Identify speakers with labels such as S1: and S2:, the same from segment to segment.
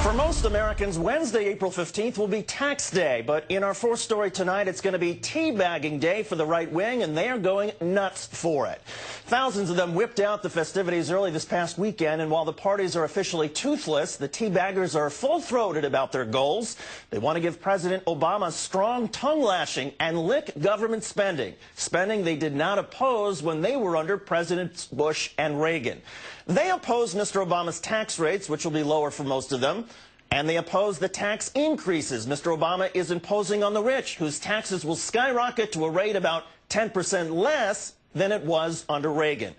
S1: For most Americans, Wednesday, April 15th will be tax day. But in our fourth story tonight, it's going to be teabagging day for the right wing, and they are going nuts for it. Thousands of them whipped out the festivities early this past weekend, and while the parties are officially toothless, the teabaggers are full-throated about their goals. They want to give President Obama strong tongue-lashing and lick government spending. Spending they did not oppose when they were under Presidents Bush and Reagan. They oppose Mr. Obama's tax rates, which will be lower for most of them. And they oppose the tax increases Mr. Obama is imposing on the rich, whose taxes will skyrocket to a rate about 10% less than it was under Reagan.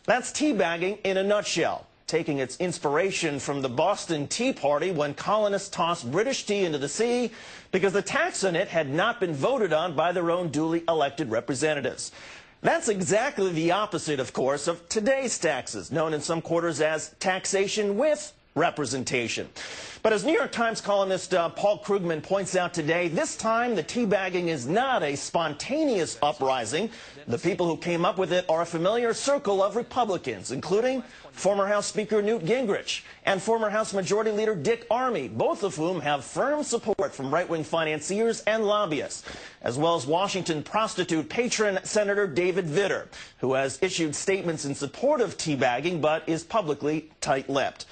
S1: That's teabagging in a nutshell, taking its inspiration from the Boston Tea Party when colonists tossed British tea into the sea because the tax on it had not been voted on by their own duly elected representatives. That's exactly the opposite, of course, of today's taxes, known in some quarters as taxation with representation. But as New York Times columnist Paul Krugman points out today, this time the teabagging is not a spontaneous uprising. The people who came up with it are a familiar circle of Republicans, including former House Speaker Newt Gingrich and former House Majority Leader Dick Armey, both of whom have firm support from right-wing financiers and lobbyists, as well as Washington prostitute patron Senator David Vitter, who has issued statements in support of teabagging but is publicly tight-lipped.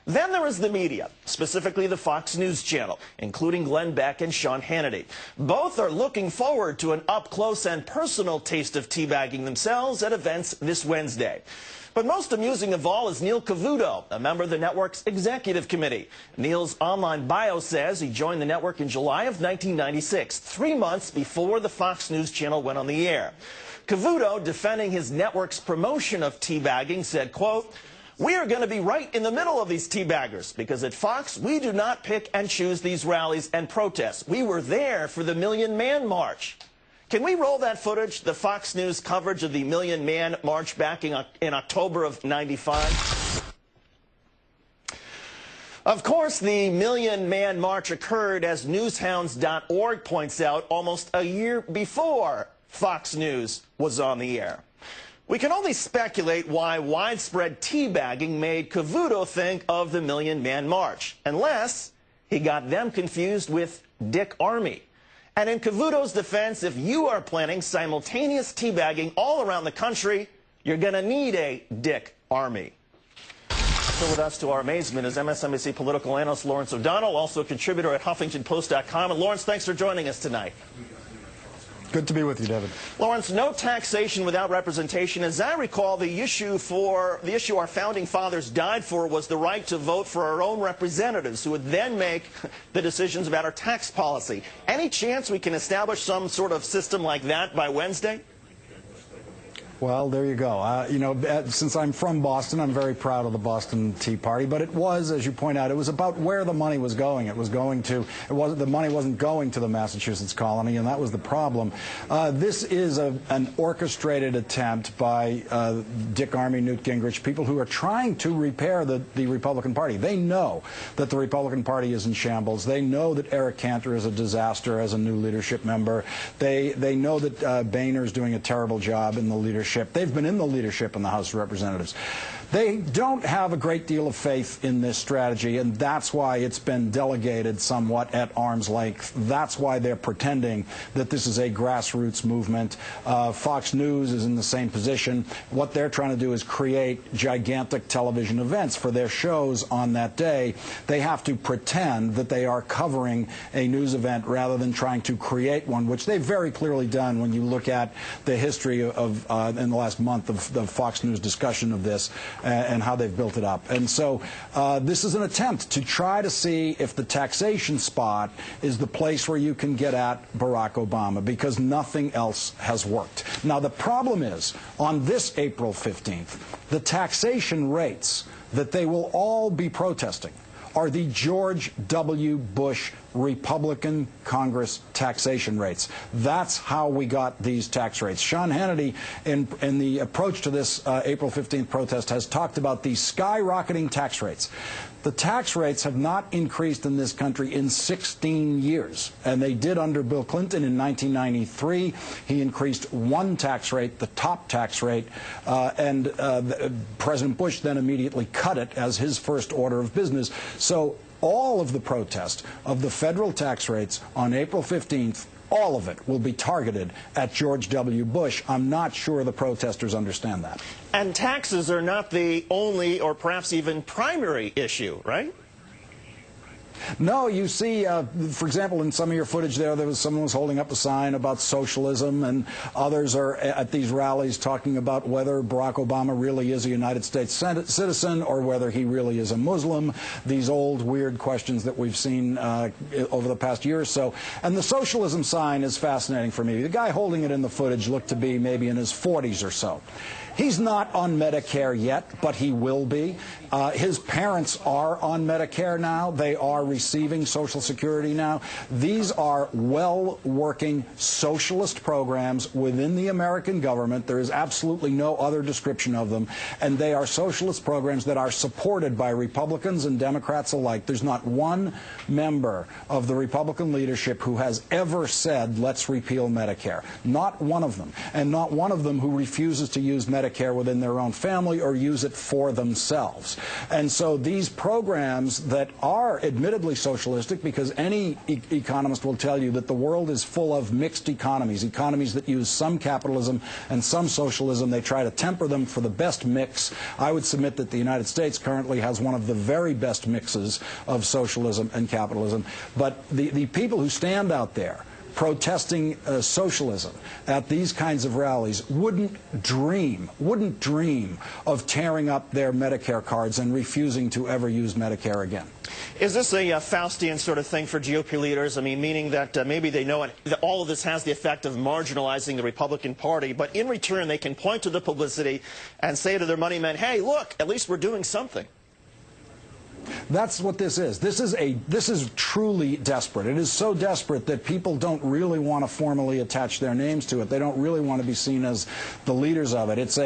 S1: Then there is the media, specifically the Fox News Channel, including Glenn Beck and Sean Hannity. Both are looking forward to an up-close and personal taste of teabagging themselves at events this Wednesday. But most amusing of all is Neil Cavuto, a member of the network's executive committee. Neil's online bio says he joined the network in July of 1996, 3 months before the Fox News Channel went on the air. Cavuto, defending his network's promotion of teabagging, said, quote, "We are going to be right in the middle of these teabaggers because at Fox, we do not pick and choose these rallies and protests. We were there for the Million Man March." Can we roll that footage, the Fox News coverage of the Million Man March back in October of '95? Of course, the Million Man March occurred, as newshounds.org points out, almost a year before Fox News was on the air. We can only speculate why widespread teabagging made Cavuto think of the Million Man March, unless he got them confused with Dick Armey. And in Cavuto's defense, if you are planning simultaneous teabagging all around the country, you're going to need a Dick Armey. So with us, to our amazement, is MSNBC political analyst Lawrence O'Donnell, also a contributor at HuffingtonPost.com. And Lawrence, thanks for joining us tonight.
S2: Good to be with you, David.
S1: Lawrence, no taxation without representation. As I recall, the issue our founding fathers died for was the right to vote for our own representatives, who would then make the decisions about our tax policy. Any chance we can establish some sort of system like that by Wednesday?
S2: Well, there you go. Since I'm from Boston, I'm very proud of the Boston Tea Party. But it was, as you point out, it was about where the money was going. The money wasn't going to the Massachusetts colony, and that was the problem. This is an orchestrated attempt by Dick Armey, Newt Gingrich, people who are trying to repair the Republican Party. They know that the Republican Party is in shambles. They know that Eric Cantor is a disaster as a new leadership member. They know that Boehner is doing a terrible job in the leadership. They've been in the leadership in the House of Representatives. They don't have a great deal of faith in this strategy, and that's why it's been delegated somewhat at arm's length. That's why they're pretending that this is a grassroots movement. Fox News is in the same position. What they're trying to do is create gigantic television events for their shows on that day. They have to pretend that they are covering a news event rather than trying to create one, which they've very clearly done when you look at the history of in the last month of the Fox News discussion of this. And how they've built it up. And so this is an attempt to try to see if the taxation spot is the place where you can get at Barack Obama, because nothing else has worked. Now, the problem is, on this April 15th, the taxation rates that they will all be protesting are the George W. Bush Republican Congress taxation rates. That's how we got these tax rates. Sean Hannity, in the approach to this April 15th protest, has talked about these skyrocketing tax rates. The tax rates have not increased in this country in 16 years, and they did under Bill Clinton in 1993. He increased one tax rate, the top tax rate, and President Bush then immediately cut it as his first order of business. So all of the protest of the federal tax rates on April 15th, all of it will be targeted at George W. Bush. I'm not sure the protesters understand that.
S1: And taxes are not the only or perhaps even primary issue, right?
S2: No, you see, for example, in some of your footage there was someone was holding up a sign about socialism, and others are at these rallies talking about whether Barack Obama really is a United States citizen or whether he really is a Muslim, these old weird questions that we've seen over the past year or so. And the socialism sign is fascinating for me. The guy holding it in the footage looked to be maybe in his 40s or so. He's not on Medicare yet, but he will be. His parents are on Medicare now. They are receiving Social Security now. These are well-working socialist programs within the American government. There is absolutely no other description of them. And they are socialist programs that are supported by Republicans and Democrats alike. There's not one member of the Republican leadership who has ever said, let's repeal Medicare. Not one of them. And not one of them who refuses to use Medicare within their own family or use it for themselves. And so these programs that are admittedly socialistic, because any economist will tell you that the world is full of mixed economies, economies that use some capitalism and some socialism. They try to temper them for the best mix. I would submit that the United States currently has one of the very best mixes of socialism and capitalism. But the people who stand out there protesting socialism at these kinds of rallies wouldn't dream of tearing up their Medicare cards and refusing to ever use Medicare again.
S1: Is this a Faustian sort of thing for GOP leaders? I mean, meaning that maybe they know that all of this has the effect of marginalizing the Republican Party, but in return they can point to the publicity and say to their money men, hey, look, at least we're doing something.
S2: That's what this is. This is truly desperate. It is so desperate that people don't really want to formally attach their names to it. They don't really want to be seen as the leaders of it. It's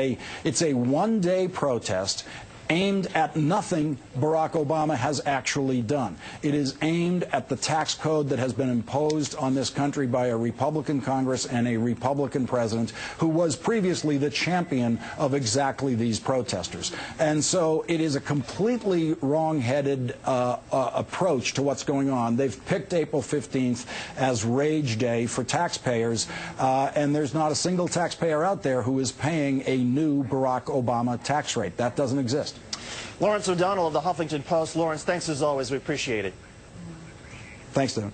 S2: a one-day protest aimed at nothing Barack Obama has actually done. It is aimed at the tax code that has been imposed on this country by a Republican Congress and a Republican president who was previously the champion of exactly these protesters. And so it is a completely wrong-headed approach to what's going on. They've picked April 15th as Rage Day for taxpayers, and there's not a single taxpayer out there who is paying a new Barack Obama tax rate. That doesn't exist.
S1: Lawrence O'Donnell of the Huffington Post. Lawrence, thanks as always. We appreciate it.
S2: Thanks, Stephen.